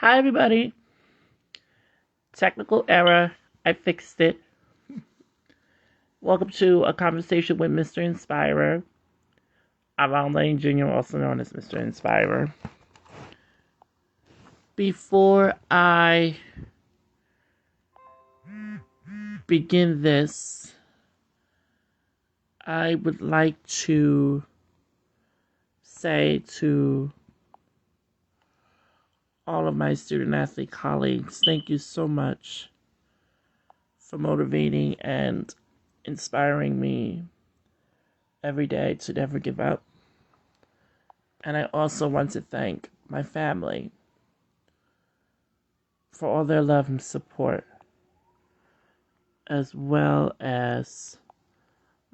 Hi, everybody. Technical error. I fixed it. Welcome to a conversation with Mr. Inspirer. I'm Ron Lane Jr., also known as Mr. Inspirer. Before I begin this, I would like to say to all of my student athlete colleagues, thank you so much for motivating and inspiring me every day to never give up. And I also want to thank my family for all their love and support, as well as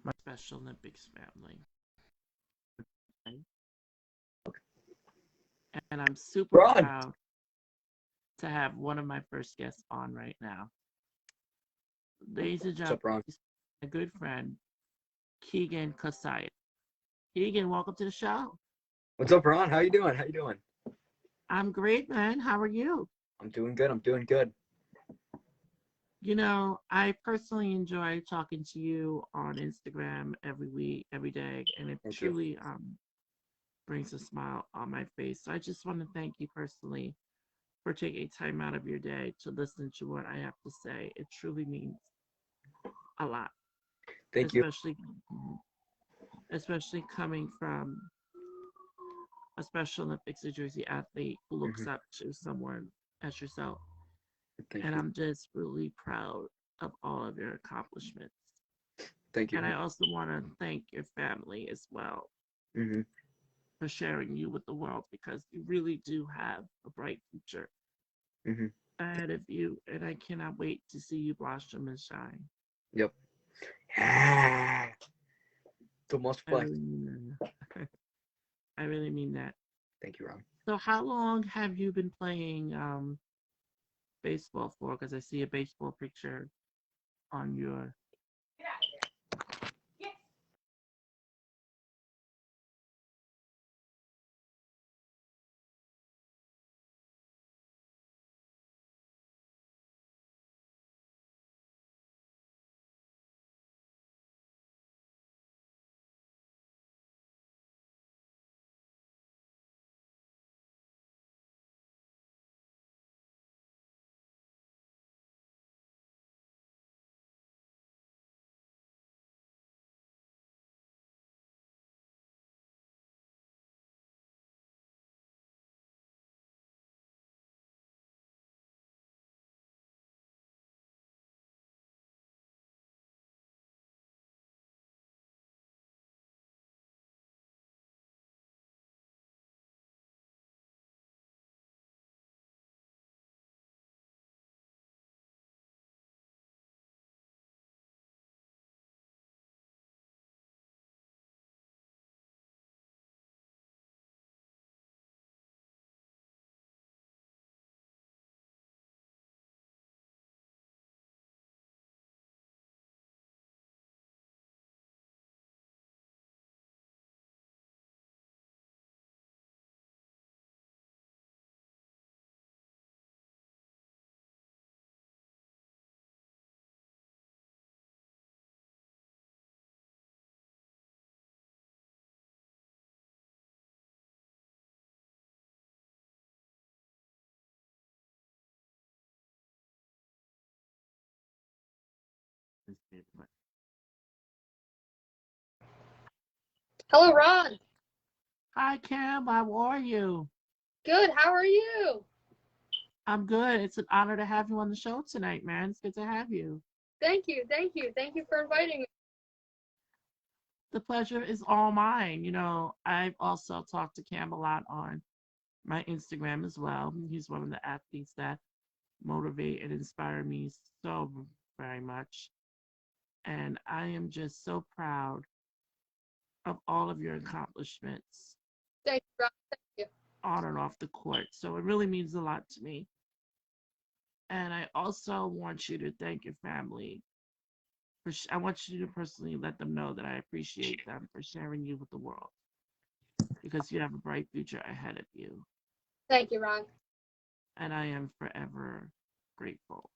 my Special Olympics family. And I'm super Ron, proud to have one of my first guests on right now. Ladies and what's up, gentlemen, Ron? my good friend, Keegan Kocsis. Keegan, welcome to the show. What's up, Ron? How you doing? How you doing? I'm great, man. How are you? I'm doing good. I'm doing good. You know, I personally enjoy talking to you on Instagram every week, every day, and it Thank you. truly brings a smile on my face. So I just want to thank you personally for taking time out of your day to listen to what I have to say. It truly means a lot, Thank you. especially coming from a Special Olympics New Jersey athlete who hmm looks up to someone as yourself. Thank And you. I'm just really proud of all of your accomplishments. Thank you. And I also want to thank your family as well hmm for sharing you with the world because you really do have a bright future hmm ahead of you. And I cannot wait to see you blossom and shine. Yep. Ah, the most I flex. really mean that. I really mean that. Thank you, Ron. So, how long have you been playing baseball for? Because I see a baseball picture on your. Hello, Ron. Hi, Cam. How are you? Good. How are you? I'm good. It's an honor to have you on the show tonight, man. It's good to have you. Thank you. Thank you. Thank you for inviting me. The pleasure is all mine. You know, I've also talked to Cam a lot on my Instagram as well. He's one of the athletes that motivate and inspire me so very much. And I am just so proud of all of your accomplishments Thank you, Ron. Thank you. on and off the court. So it really means a lot to me. And I also want you to thank your family. I want you to personally let them know that I appreciate them for sharing you with the world because you have a bright future ahead of you. Thank you, Ron. and I am forever grateful.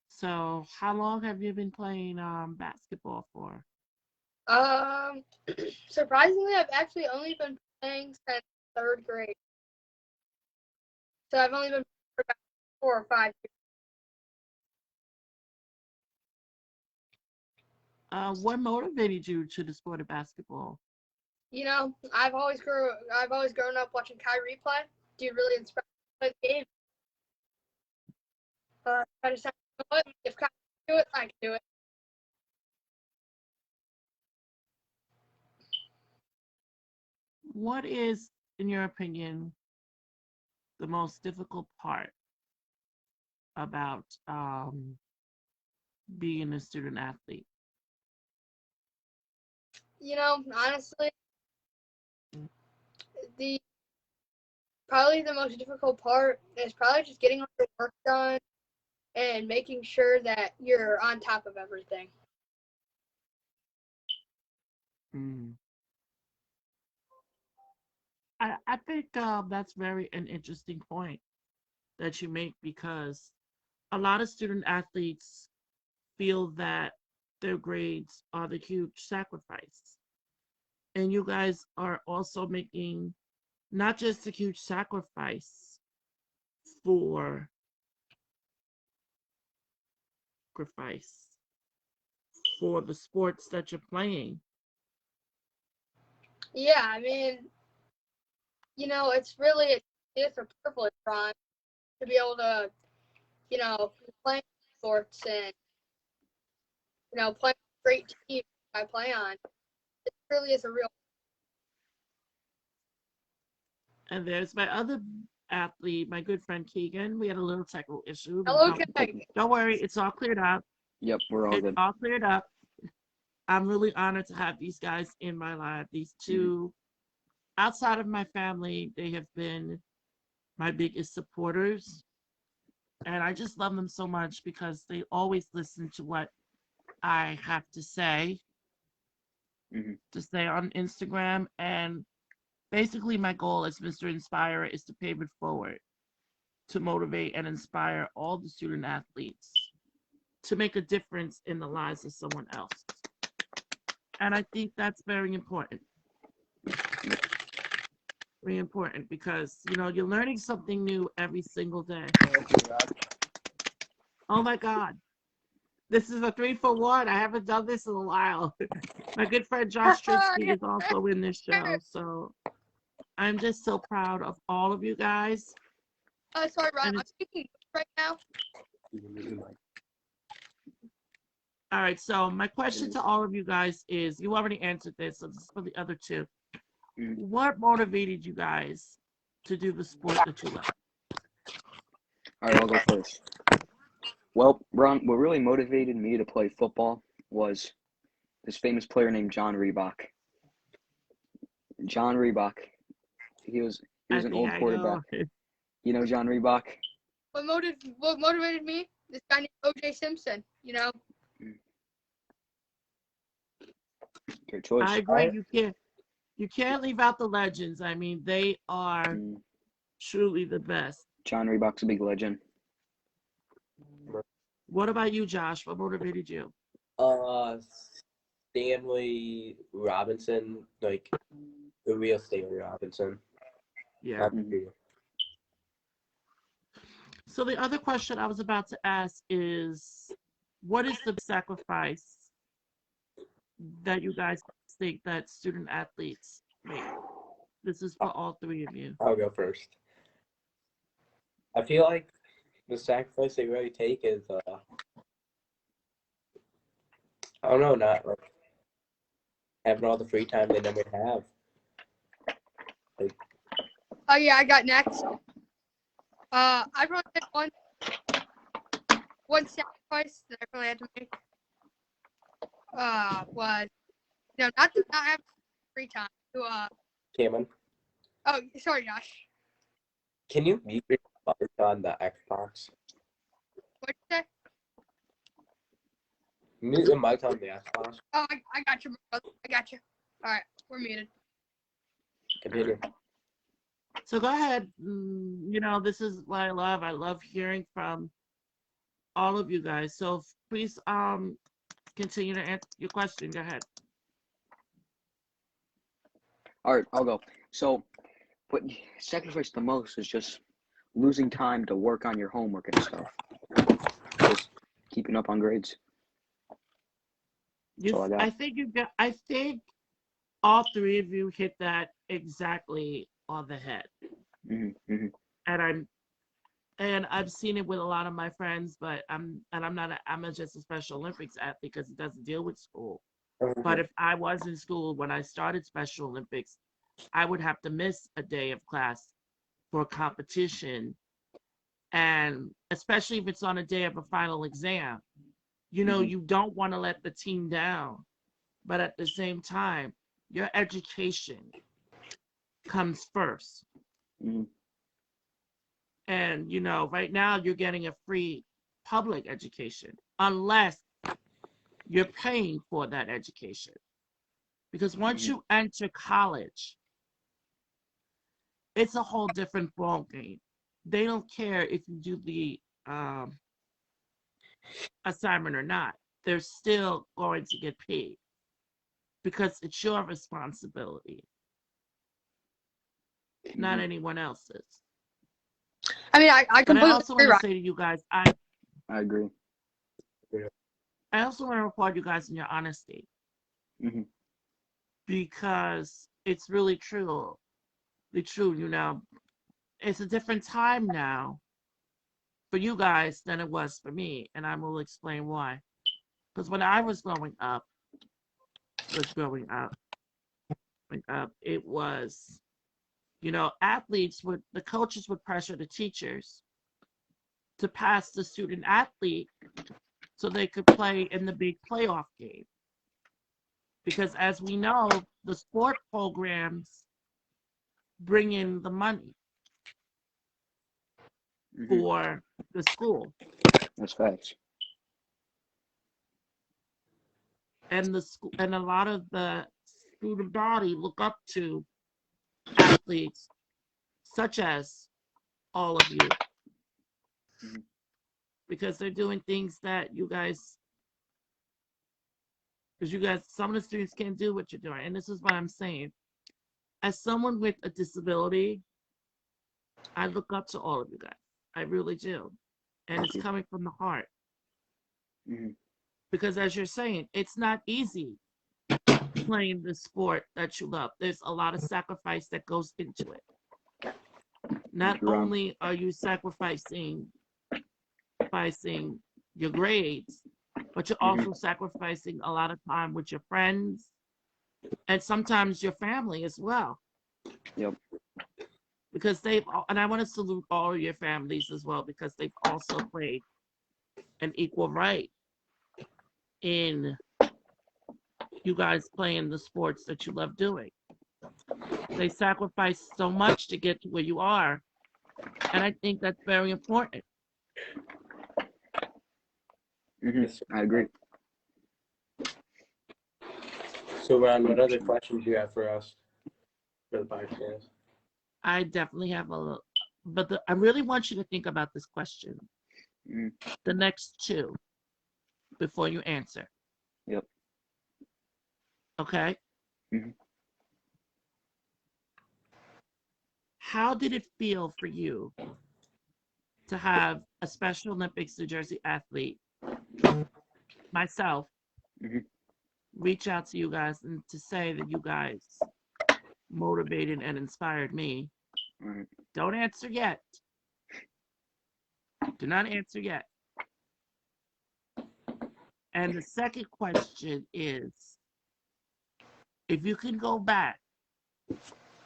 So, how long have you been playing basketball for? Surprisingly, I've actually only been playing since third grade. So I've only been playing for about 4 or 5 years. What motivated you to the sport of basketball? You know, I've always grown up watching Kyrie play. Dude really inspired me to play the game. I decided, you know what? If Kyrie can do it, I can do it. What is, in your opinion, the most difficult part about being a student athlete? You know, honestly, probably the most difficult part is probably just getting all your work done and making sure that you're on top of everything. I think that's very an interesting point that you make, because a lot of student athletes feel that their grades are the huge sacrifice. And you guys are also making not just a huge sacrifice for the sports that you're playing. Yeah, I mean, you know, it's a privilege, Ron, to be able to, you know, play sports and, you know, play on great teams I play on. It really is a real. And there's my other athlete, my good friend Keegan. We had a little technical issue. Hello, Don't, Keg. don't worry, it's all cleared up. Yep, we're all It's good. all cleared up. I'm really honored to have these guys in my life. These two, outside of my family, they have been my biggest supporters. And I just love them so much because they always listen to what I have to say on Instagram. And basically, my goal as Mr. Inspirer is to pave it forward, to motivate and inspire all the student athletes to make a difference in the lives of someone else. And I think that's very important. Very important, because, you know, you're learning something new every single day. Oh my God. This is a 3-for-1. I haven't done this in a while. My good friend Josh Triniski is also in this show. So I'm just so proud of all of you guys. Sorry, Ron. I'm speaking right now. All right. So my question to all of you guys is, you already answered this, so this is for the other two. What motivated you guys to do the sport that you love? All right, I'll go first. Well, Ron, what really motivated me to play football was this famous player named John Reebok. John Reebok. He was an old quarterback. You know John Reebok? What motivated me? This guy named O.J. Simpson, you know? Good choice. I agree. You can't leave out the legends. I mean, they are truly the best. John Reebok's a big legend. What about you, Josh? What motivated you? Stanley Robinson, like the real Stanley Robinson. Yeah. So the other question I was about to ask is, what is the sacrifice that you guys think that student athletes make? This is for all three of you. I'll go first. I feel like the sacrifice they really take is, I don't know, not like having all the free time they never have. Like, Oh, yeah, I got next. I probably did one sacrifice that I really had to make. Was, you know, not have free time to, Cameron, oh, sorry, Josh. can you mute your mic on the Xbox? What'd you say? Mute the mic on the Xbox. Oh, I got you, brother. I got you. All right, we're muted. Continue. So go ahead. This is what I love. I love hearing from all of you guys. So please continue to answer your question. Go ahead. All right, I'll go. So, what you sacrifice the most is just losing time to work on your homework and stuff. Just keeping up on grades. That's all I got. I think all three of you hit that exactly on the head. And I've seen it with a lot of my friends, but I'm just a Special Olympics athlete because it doesn't deal with school. But if I was in school when I started Special Olympics, I would have to miss a day of class for a competition. And especially if it's on a day of a final exam, you don't want to let the team down. But at the same time, your education comes first. And, right now you're getting a free public education unless you're paying for that education. Because once you enter college, it's a whole different ballgame. They don't care if you do the assignment or not. They're still going to get paid because it's your responsibility, not anyone else's. I mean, I But I completely also agree, want to Ryan. say to you guys, I agree. I also want to applaud you guys in your honesty because it's really true. It's a different time now for you guys than it was for me, and I will explain why. Because when I was growing up, it was, the coaches would pressure the teachers to pass the student athlete so they could play in the big playoff game. Because as we know, the sport programs bring in the money for the school. That's facts. And the school and a lot of the student body look up to athletes such as all of you because they're doing things that some of the students can't do what you're doing. And this is what I'm saying. As someone with a disability, I look up to all of you guys. I really do. And it's coming from the heart. Because as you're saying, it's not easy playing the sport that you love. There's a lot of sacrifice that goes into it. Not only are you sacrificing your grades, but you're also sacrificing a lot of time with your friends and sometimes your family as well. Yep. Because and I want to salute all of your families as well because they've also played an equal right in you guys playing the sports that you love doing. They sacrifice so much to get to where you are, and I think that's very important. I agree. So, Ron, what other questions do you have for us for the podcast? I definitely have I really want you to think about this question. The next two before you answer. Yep. Okay? How did it feel for you to have a Special Olympics New Jersey athlete, myself, reach out to you guys and to say that you guys motivated and inspired me? Don't answer yet. Do not answer yet. And the second question is, if you can go back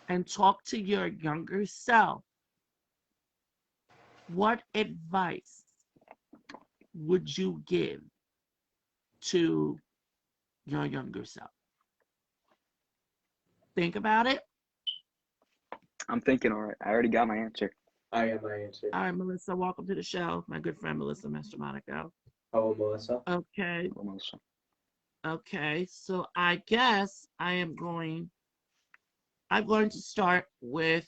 and talk to your younger self, what advice would you give to your younger self? Think about it. I'm thinking, all right. I already got my answer. I have my answer. All right, Melissa, welcome to the show. My good friend, Melissa Mastromonaco. Hello, Melissa. Okay. Hello, Melissa. Okay, so I guess I'm going to start with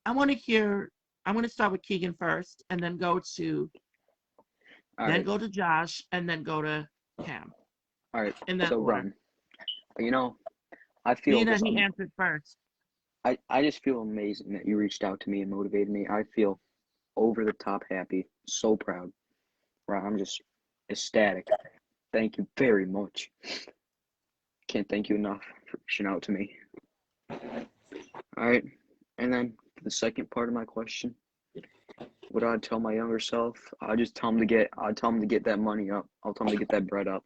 I want to hear. I'm going to start with Keegan first, and then go to All then right. go to Josh, and then go to Cam All right. in that So, order. Ron, you know, I feel Being that just he answered first. I just feel amazing that you reached out to me and motivated me. I feel over the top happy, so proud. Ron, I'm just ecstatic. Thank you very much. Can't thank you enough for reaching out to me. All right. And then for the second part of my question, what I'd tell my younger self, I'd tell him to get that money up. I'll tell him to get that bread up.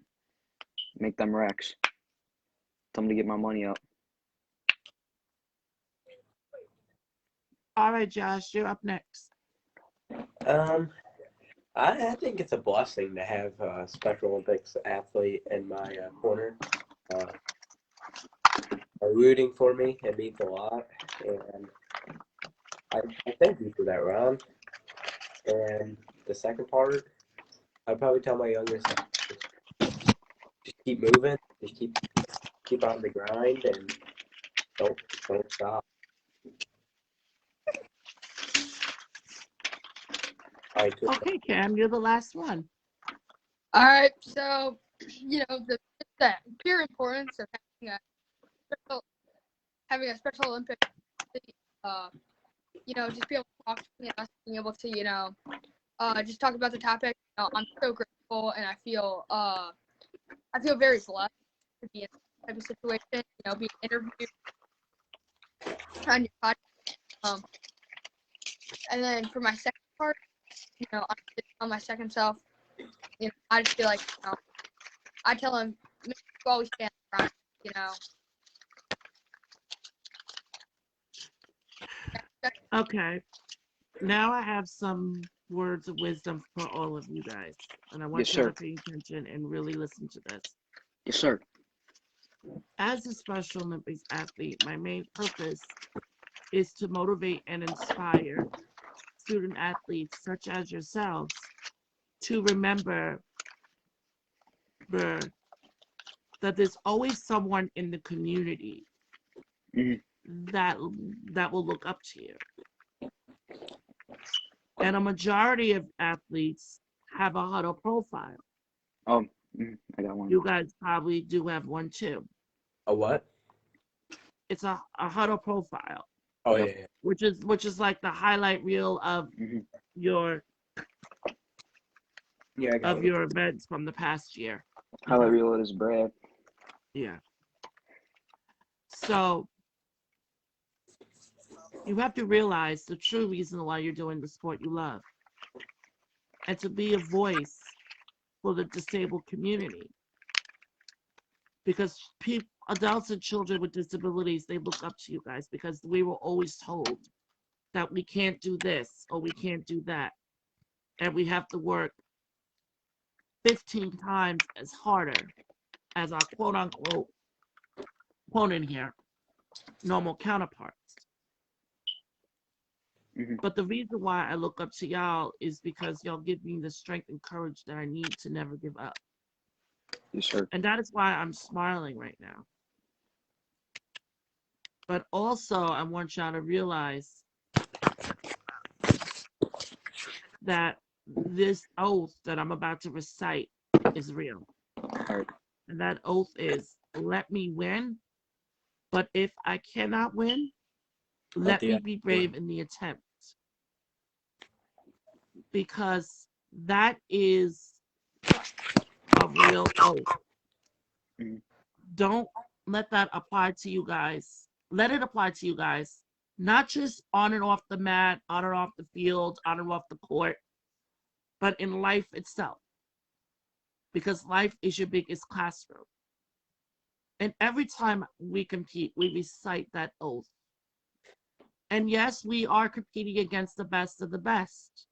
Make them racks. Tell him to get my money up. All right, Josh, you're up next. I think it's a blessing to have a Special Olympics athlete in my corner. Are rooting for me. It means a lot, and I thank you for that, Ron. And the second part, I'd probably tell my younger self, just keep moving, just keep on the grind, and don't stop. All right, Okay, Cam, you're the last one. All right, so the pure importance of having a special Olympic, just be able to talk to me and us being able to, just talk about the topic. I'm so grateful, and I feel very blessed to be in this type of situation. Being interviewed on your podcast. And then for my second part, I'm just on my second self. I just feel like, I tell him, you always stand front, Okay. Now I have some words of wisdom for all of you guys. And I want Yes, you sir. to pay attention and really listen to this. Yes, sir. As a Special Olympics athlete, my main purpose is to motivate and inspire student athletes such as yourselves to remember that there's always someone in the community Mhm. that will look up to you. And a majority of athletes have a huddle profile. Oh, I got one. You guys probably do have one too. A what? It's a huddle profile, Oh, Yep. yeah. which is like the highlight reel of Mhm. your Yeah, I got it. your events from the past year. Highlight reel is Brad. Yeah. So you have to realize the true reason why you're doing the sport you love, and to be a voice for the disabled community. Because adults and children with disabilities, they look up to you guys because we were always told that we can't do this or we can't do that. And we have to work 15 times as harder as our quote unquote opponent here, normal counterparts. Mhm. But the reason why I look up to y'all is because y'all give me the strength and courage that I need to never give up. Yes, sir. And that is why I'm smiling right now. But also, I want y'all to realize that this oath that I'm about to recite is real. All right. And that oath is, let me win, but if I cannot win, let me be brave in the attempt. Because that is a real oath. Mhm. Don't let that apply to you guys. Let it apply to you guys, not just on and off the mat, on and off the field, on and off the court, but in life itself. Because life is your biggest classroom. And every time we compete, we recite that oath. And yes, we are competing against the best of the best.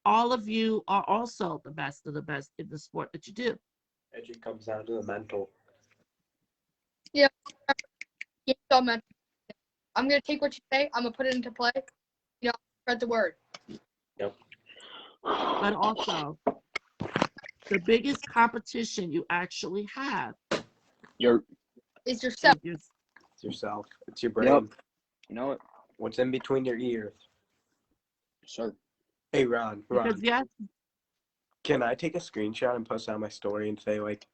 All of you are also the best of the best in the sport that you do. It just comes down to the mental. I'm gonna take what you say. I'm gonna put it into play. Spread the word. Yep. But also, the biggest competition you actually have Your Is yourself. is It's yourself. It's your brain. Yep. You know what? What's in between your ears? Sir. Hey, Ron. Because yes, Can I take a screenshot and post it on my story and say, like,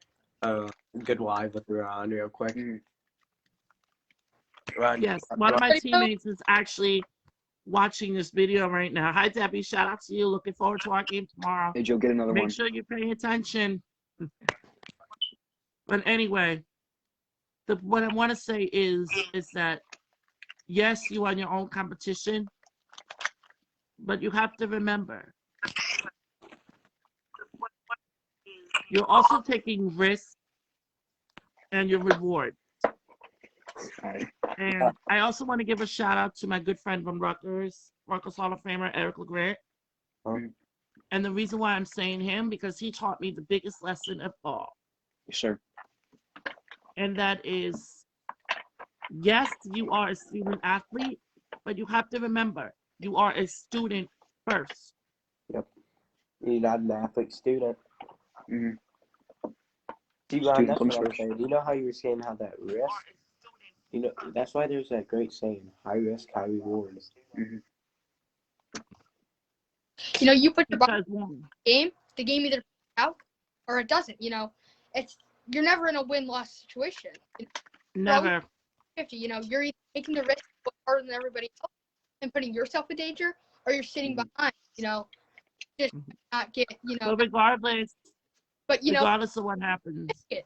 good live with Ron real quick? Ron, yes, one of my teammates is actually watching this video right now. Hi, Debbie. Shout out to you. Looking forward to our game tomorrow. Hey, Joe, get another one. Make sure you're paying attention. But anyway, what I want to say is that yes, you are your own competition, but you have to remember you're also taking risks and your reward. Alright. And I also want to give a shout out to my good friend from Rutgers Hall of Famer, Eric LeGrant. And the reason why I'm saying him, because he taught me the biggest lesson of all. Yes, sir. And that is, yes, you are a student athlete, but you have to remember, you are a student first. Yep. You're not an athlete student. Mm-hmm. See, Ron, Student that's comes what I'm first. saying. You know how you were saying how that risk? You know, that's why there's that great saying, high risk, high reward. Mm-hmm. You know, you put your body Because in the game either out or it doesn't. You know, you're never in a win-loss situation. never. 50. You know, you're either taking the risk harder than everybody else and putting yourself in danger, or you're sitting behind. You know, just not get. You know, But regardless, but you know, regardless of what happens, it.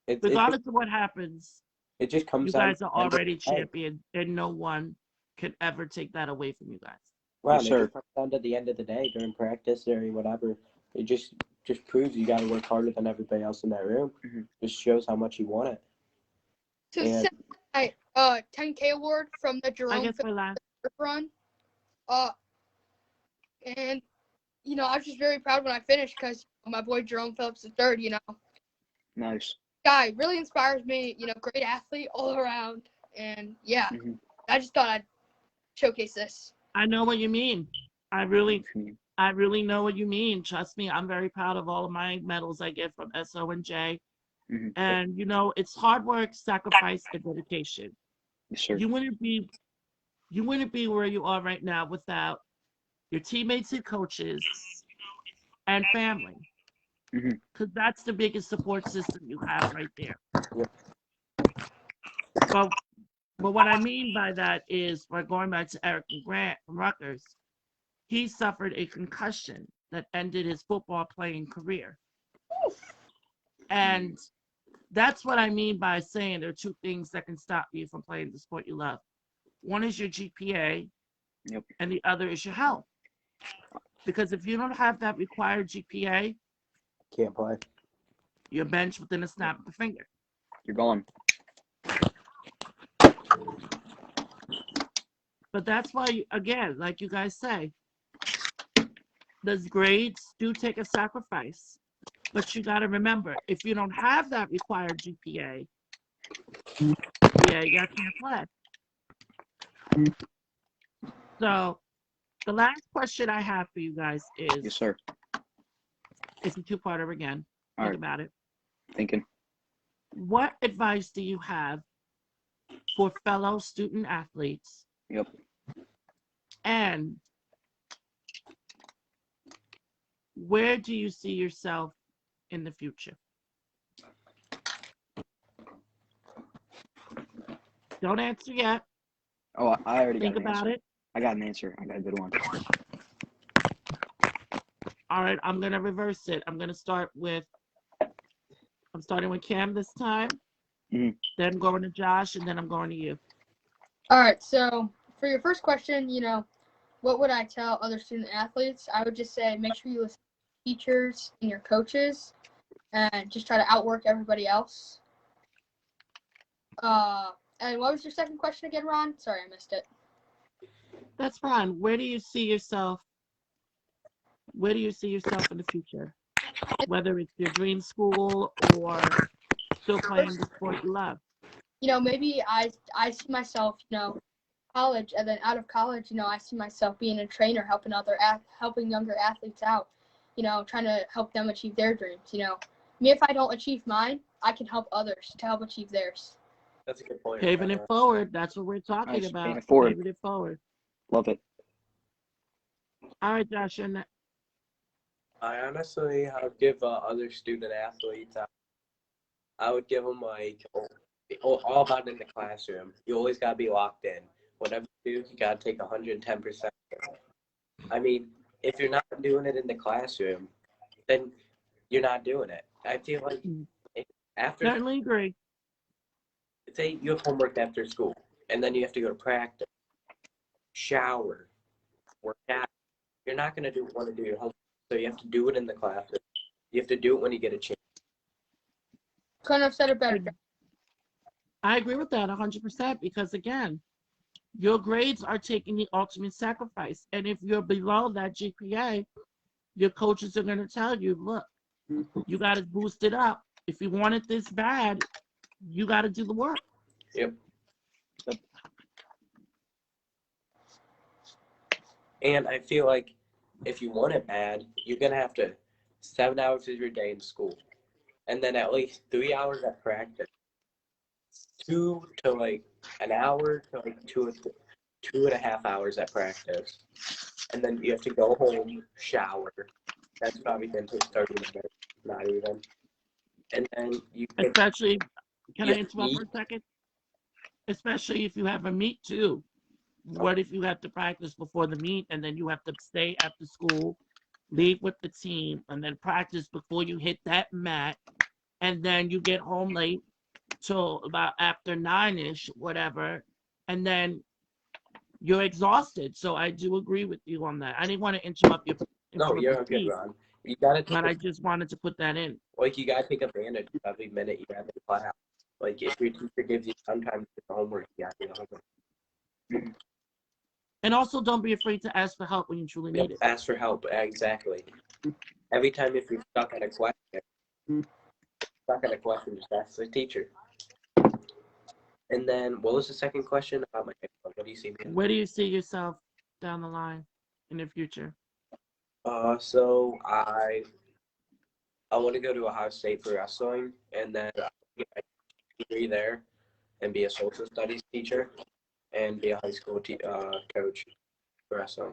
regardless of what happens, it just comes you down guys to are already champions, and no one can ever take that away from you guys. Ron, Yes, it sir. just comes down to the end of the day during practice or whatever. It just proves you got to work harder than everybody else in that room. Mm-hmm. Just shows how much you want it. So And- my 10K award from the I Jerome guess my last. run. And you know, I was just very proud when I finished because my boy Jerome Phillips III, you know, Nice. guy really inspires me. You know, great athlete all around, and yeah, I just thought I'd showcase this. I know what you mean. I really know what you mean. Trust me, I'm very proud of all of my medals I get from SO and J. Mm-hmm. And you know, it's hard work, sacrifice, and dedication. Yes, sir. You wouldn't be where you are right now without your teammates and coaches and family. Because that's the biggest support system you have right there. But what I mean by that is, by going back to Eric Grant from Rutgers, he suffered a concussion that ended his football playing career. And that's what I mean by saying there are two things that can stop you from playing the sport you love. One is your GPA, and the other is your health. Because if you don't have that required GPA, can't play. You're benched within a snap of the finger. You're gone. But that's why, again, like you guys say, those grades do take a sacrifice. But you got to remember, if you don't have that required GPA, yeah, you can't play. So the last question I have for you guys is, Yes, sir. It's a two-parter again. All Think right. about it. Thinking. What advice do you have for fellow student athletes? Yep. And where do you see yourself in the future? Don't answer yet. Oh, I already Think got an about answer. it. I got an answer. I got a good one. All right, I'm going to reverse it. I'm starting with Cam this time, then going to Josh, and then I'm going to you. All right, so for your first question, what would I tell other student athletes? I would just say make sure you listen to teachers and your coaches and just try to outwork everybody else. And what was your second question again, Ron? Sorry, I missed it. That's fine. Where do you see yourself in the future? Whether it's your dream school or still playing the sport you love. Maybe I see myself, college, and then out of college, I see myself being a trainer, helping younger athletes out, trying to help them achieve their dreams. Me, if I don't achieve mine, I can help others to help achieve theirs. That's a good point. Paving it forward. That's what we're talking Nice, about. paying it forward. Paving it forward. Love it. All right, Josh. And I honestly, I would give other student athletes. I would give them like all about in the classroom. You always gotta be locked in. Whatever you do, you gotta take 110%. I mean, if you're not doing it in the classroom, then you're not doing it. I feel like after, certainly agree. say you have homework after school, and then you have to go to practice, shower, work out. You're not gonna want to do your homework, so you have to do it in the classroom. You have to do it when you get a chance. Couldn't have said it better. I agree with that 100% because, again, your grades are taking the ultimate sacrifice. And if you're below that GPA, your coaches are going to tell you, look, you got to boost it up. If you want it this bad, you got to do the work. Yep. And I feel like if you want it bad, you're going to have to 7 hours of your day in school. And then at least 3 hours at practice. 2 to like an hour to like 2.5 hours at practice. And then you have to go home, shower. That's probably going to take 30 minutes, not even. And then you can, Especially, can I Yeah, interrupt for meet. a second? Especially if you have a meet too. What if you have to practice before the meet and then you have to stay after school, leave with the team, and then practice before you hit that mat, and then you get home late till about after 9-ish, whatever, and then you're exhausted. So I do agree with you on that. I didn't want to interrupt your No, you're a good speech, Ron. You gotta but I take, just wanted to put that in. like you gotta take advantage of every minute you have in class. Like if your teacher gives you sometimes the homework, you gotta do the homework. And also, don't be afraid to ask for help when you truly need it. Ask for help. Exactly. Every time if you're stuck on a question, just ask the teacher. And then what was the second question about my what do you see me in? Where do you see yourself down the line in the future? So I want to go to Ohio State for wrestling, and then get my degree there, and be a social studies teacher, and be a high school coach for wrestling.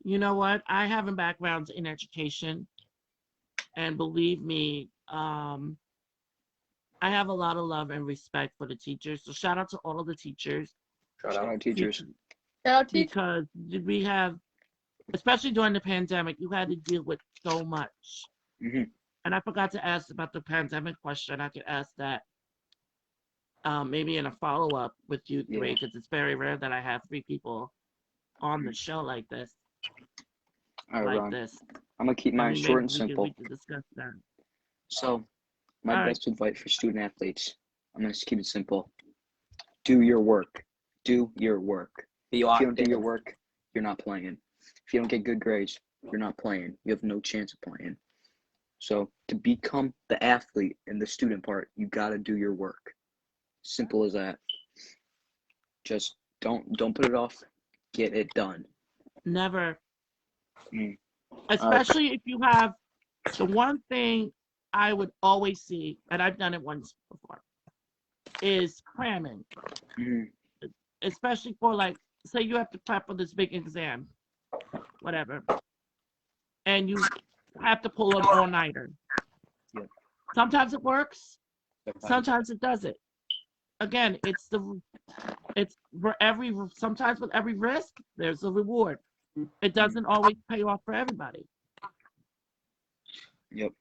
You know what? I have a background in education, and believe me, I have a lot of love and respect for the teachers. So shout out to all of the teachers. Shout Shout out. out teachers. Shout out teacher. Because we have, especially during the pandemic, you had to deal with so much. hmm And I forgot to ask about the pandemic question. I could ask that maybe in a follow-up with you three, Yeah. because it's very rare that I have 3 people on the show like this. All right, Ron. This. I'm gonna keep I mine mean, short maybe and simple. we could discuss that. So, my All right. best advice for student athletes, I'm gonna just keep it simple. Do your work. Do your work. Be If locked you don't do in. your work, you're not playing. If you don't get good grades, you're not playing. You have no chance of playing. So, to become the athlete in the student part, you gotta do your work. Simple as that. Just don't put it off. Get it done. Never. Mm. Especially if you have the one thing I would always see, and I've done it once before, is cramming. Mhm. Especially for, like, say you have to prep for this big exam, whatever, and you have to pull an all-nighter. Yeah. Sometimes it works, sometimes it doesn't. Again, it's for sometimes with every risk, there's a reward. It doesn't always pay off for everybody. Yep.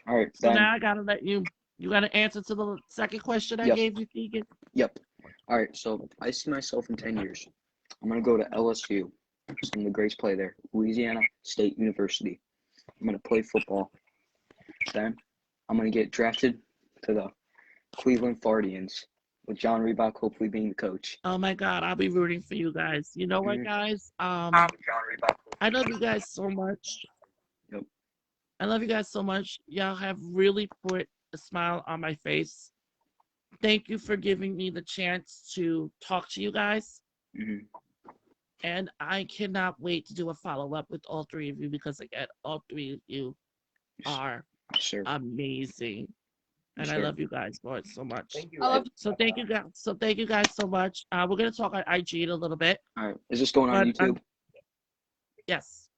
All right, So then. now I gotta let you gotta answer to the second question I Yep. gave you, Keegan. Yep. All right, so I see myself in 10 years. I'm going to go to LSU. Some of the greats play there. Louisiana State University. I'm going to play football. Then I'm going to get drafted to the Cleveland Fardians with John Reebok hopefully being the coach. Oh my God, I'll be rooting for you guys. You know what, guys? I love you guys so much. Yep. I love you guys so much. Y'all have really put a smile on my face. Thank you for giving me the chance to talk to you guys. Mhm. And I cannot wait to do a follow-up with all 3 of you because, again, all 3 of you are Yes, sir. amazing. and I scared. love you guys for it so much. Thank you. I love So thank you guys. So thank you guys so much. We're gonna talk on IG in a little bit. All right. Is this going on But, YouTube? Yes.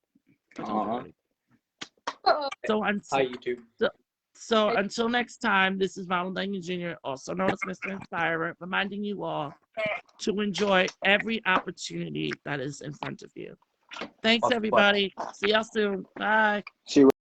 I told you Aw. already. Uh-oh. Hi, YouTube. So until next time, this is Valentine Jr., also known as Mr. Inspirer, reminding you all to enjoy every opportunity that is in front of you. Thanks, Bye. everybody. See y'all soon. Bye. See you.